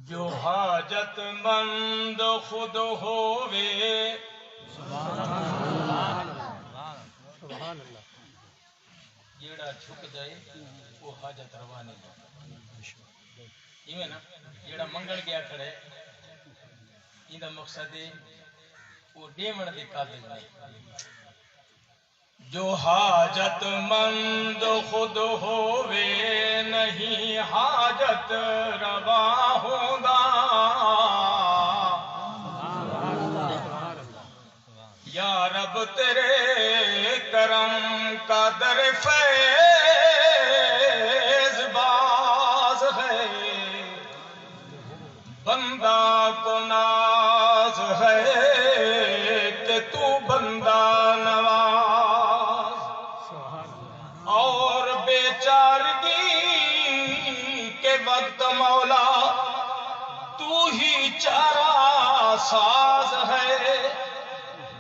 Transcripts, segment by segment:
جو حاجت مند خود ہووے جیڑا جھک جائے وہ حاجت روا نہیں جاتا ایویں نا جیڑا منگل گیا کھڑے ایندا مقصد ہے وہ دیون دے قابل نہیں جو حاجت مند خود ہووے نہیں حاجت روا ہوگا یا رب تیرے کرم کا در فیض باز ہے بندہ کو ناز ہے کہ تو بندہ نواز اور بیچارگی کے وقت مولا تو ہی چارہ ساز ہے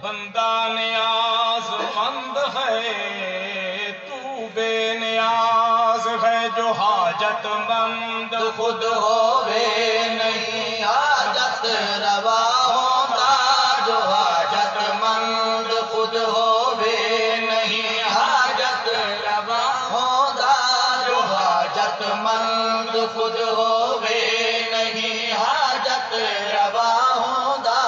بندہ نیاز مند ہے تو بے نیاز ہے جو حاجت مند خود ہووے نہیں حاجت روا ہوتا جو حاجت مند خود ہووے نہیں حاجت روا ہوتا جو حاجت مند خود ہووے نہیں حاجت روا ہوتا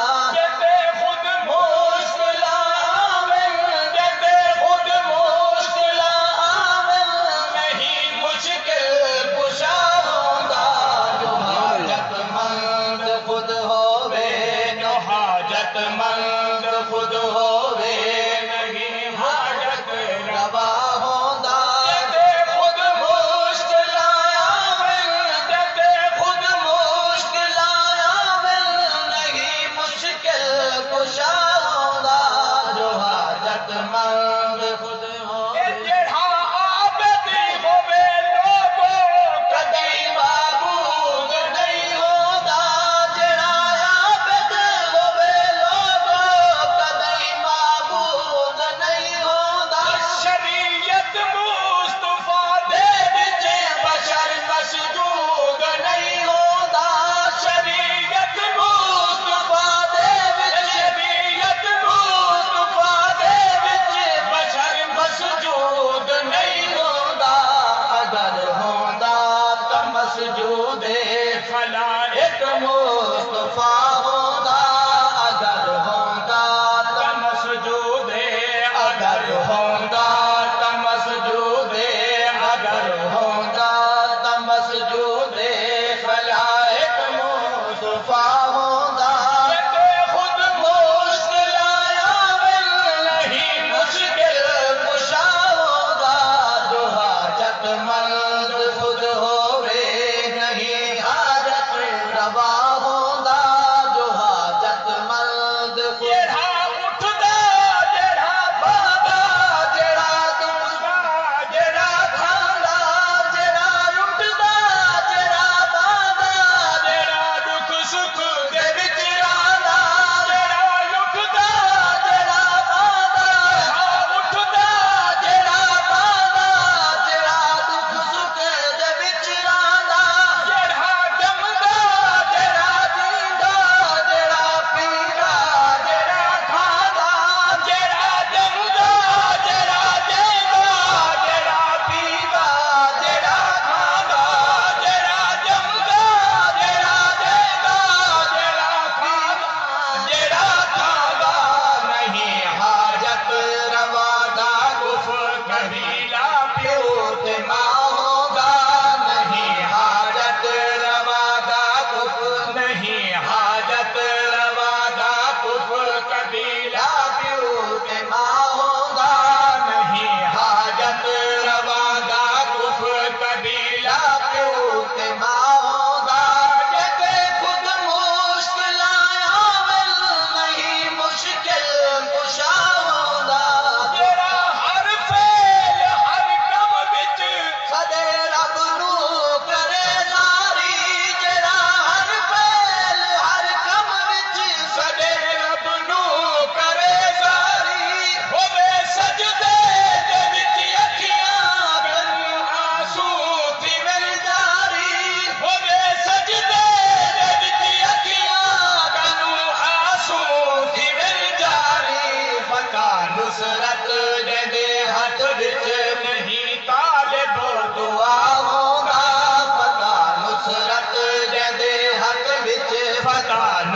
روا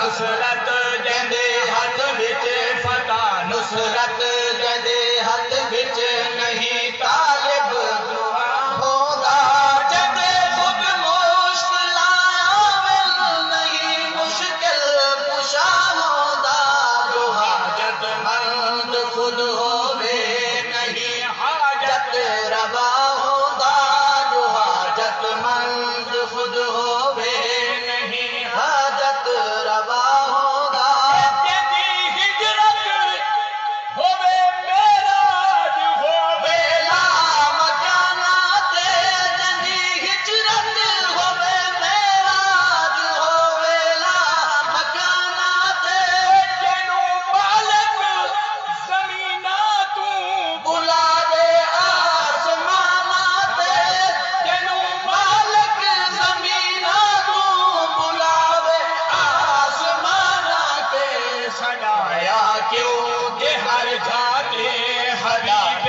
نصرت جندے ہاتھ وچ فتح نصرت جندے ہاتھ وچ نہیں طالب دعا ہوگا جندے خود مشکل آویں نہیں مشکل کشا ہوگا جو حاجت مند خود ہووے نہیں حاجت روا ہوگا جو حاجت مند خود ہووے نہیں حاجت روا ہوگا جدی ہجرت ہووے معراج ہووے بیلا مکانات جندی ہجرت ہووے معراج ہووے لا مکانات جنوں مالک زمیناں تو بلاوے آسمانات جنوں مالک زمیناں تو بلاوے آسمانات سجایا کیوں کہ ہر جاتے حبیب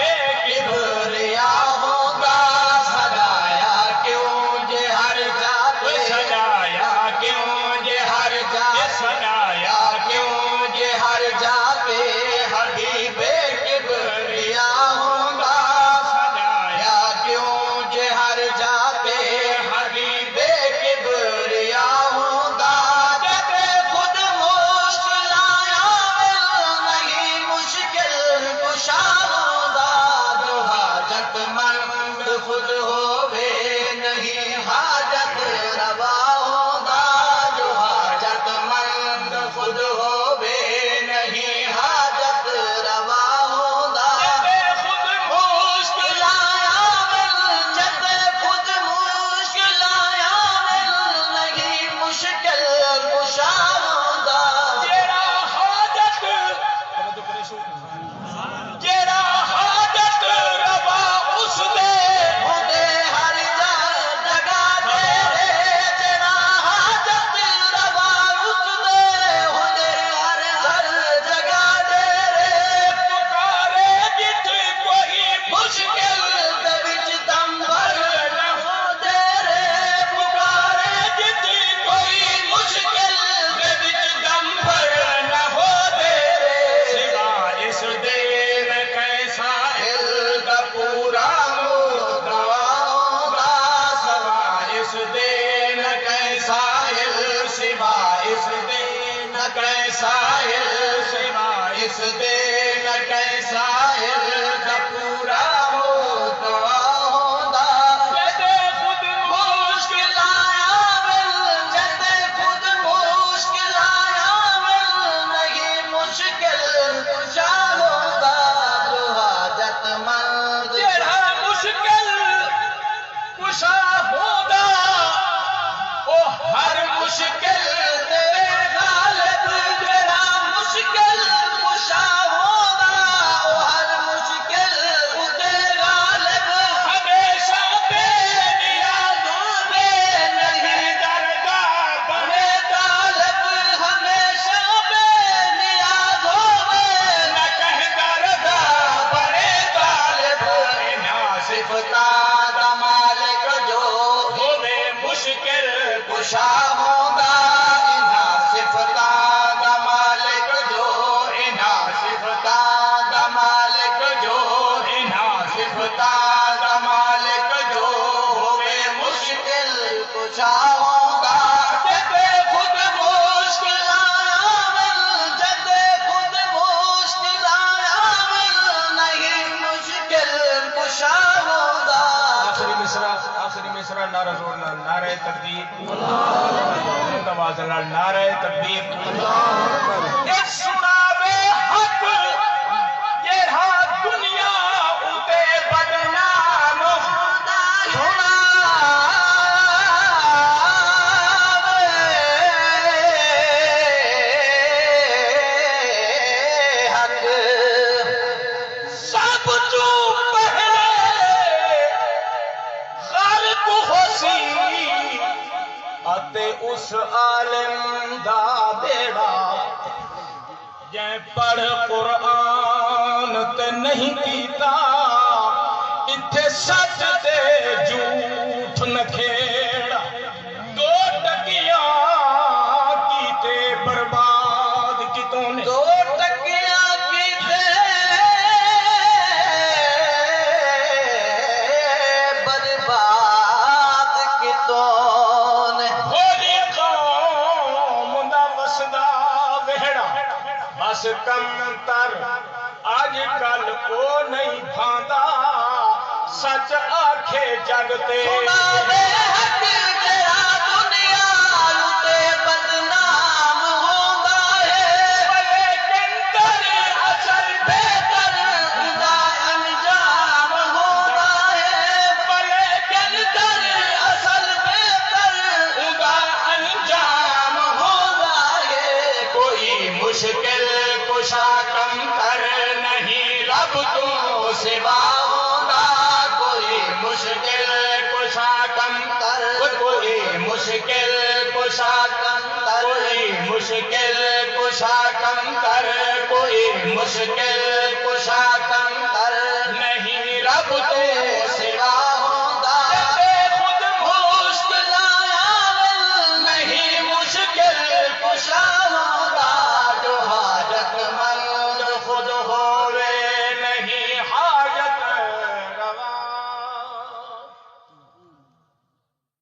کبریا ہوگا سجایا کیوں جے ہر جاتے سجایا کیوں جے ہر جاتے سجایا کیوں جے ہر جاتے حبیب کبریا ہوگا سجایا یا کیوں جے ہر جاتے حبیب کبریا ہوگا جب خود مشکل آیا نہیں مشکل کشا ہوگا جو حاجت مند خود ہووے نہیں حاجت روا ہوگا جو حاجت مند خود ہووے نہیں حاجت روا ہوگا خود مشکل آیا جب خود مشکل آیا نہیں مشکل کشا ہوگا جیڑا حاجت جیڑا حاجت روا اس دے ہوندے ہر جگہ تیرے جڑا حاجت روا اس دے ہوندے ہر جگہ تیرے پکارے جت کوئی مشکل دے وچ دم بھر نہ ہو تیرے پکارے جت کوئی مشکل دے وچ دم بھر نہ ہو تیرے سوا اس دین کیسا دل دا پورا مدعا ہوگا سوا اس دین کیسا سوا اس دین کیسا سوا اس دین کیسا دا پورا مدعا ہوگا خود مشکل آیا جب خود مشکل آیا نہیں مشکل کشا ہوگا جو حاجت مند جیڑا مشکل کشا ہوگا او ہر مشکل تیرے غالب جڑا مشکل کشا ہوگا او ہر مشکل تیرے غالب ہمیشہ بے نیاز ہوگے نہیں دردا بنے طالب ہمیشہ بے نیاز ہوگے نہ کہہ دردا بڑے طالب صفتا دا مالک جو ہوے مشکل کشا ہوگا انہاں صفتا دا مالک جو انہاں صفتا دا مالک جو انہاں صفتا دا مالک جو ہوے مشکل کشا ہوگا جب خود مشکل آیا جب خود مشکل آیا نہیں مشکل کشا ہوگا آخری مصرع نعرہ زور نال نعرہ تکبیر توازن نال نعرہ تکبیر اے سناوے حق جیڑا دنیا اتے بدنام سنا حق سب تو پہلے خالق ہوسی اتے اس عالم دا بیڑا جے پڑھ قرآن تے نہیں کیتا اتھے سچ تے جھوٹ نہ کھیڑا دو ٹکیاں کیتے برباد بس کم تر آج کل وہ نہیں بھاندا سچ آکھے جگتے سنا دے حق جڑا دنیا تے بدنام ہوندا ہے لیکن در اصل بہتر دا انجام ہوندا ہے لیکن در اصل بہتر دا انجام ہوندا ہے کوئی مشکل کشا کم تر نہیں رب تو سوا ہوندا کوئی مشکل کشا کم تر کوئی مشکل کشا کم تر کوئی مشکل کشا کم تر کوئی مشکل کشا کم